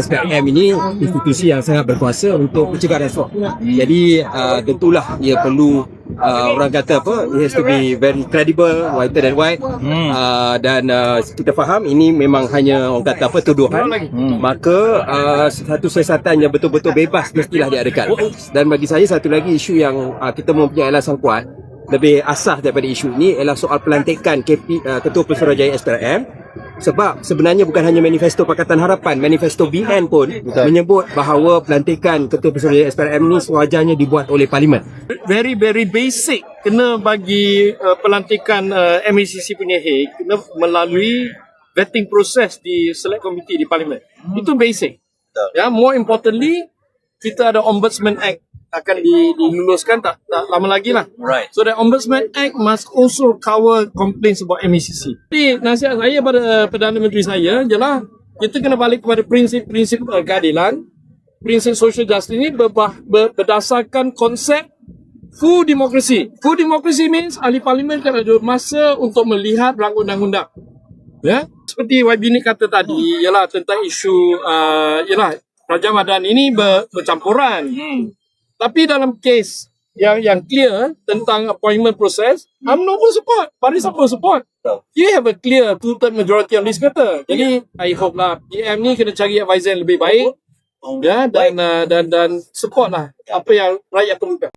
SPM ini institusi yang sangat berkuasa untuk mencegah rasuah. Jadi tentulah ia perlu orang kata apa, it has to be very credible, whiter than white. Dan kita faham ini memang hanya orang kata apa, tuduhan. Maka satu siasatan yang betul-betul bebas mestilah diadakan. Dan bagi saya satu lagi isu yang kita mempunyai alasan kuat, lebih asas daripada isu ini ialah soal pelantikan Ketua Pesuruhjaya SPRM. Sebab sebenarnya bukan hanya manifesto Pakatan Harapan, manifesto BN pun menyebut bahawa pelantikan Ketua Pesuruhjaya SPRM ni sewajarnya dibuat oleh Parlimen. Very basic, kena bagi pelantikan MACC punya head kena melalui vetting proses di select committee di Parlimen. Itu basic. Ya, more importantly, kita ada Ombudsman Act akan diluluskan tak lama lagi lah. Right. So the Ombudsman Act must also cover complaints about MACC. Jadi nasihat saya pada Perdana Menteri saya ialah kita kena balik kepada prinsip-prinsip keadilan, prinsip social justice ini berdasarkan konsep full democracy. Full democracy means ahli parlimen kan ada masa untuk melihat rancangan undang-undang. Ya, seperti YB ni kata tadi ialah tentang isu ialah Raja Madan ini bercampuran. Tapi dalam kes yang clear tentang appointment process, UMNO pun support, Parisa pun support. You have a clear two-third majority on this matter. Jadi I hope lah PM ni kena cari advisor yang lebih baik, ya, dan support lah apa yang rakyat perlukan.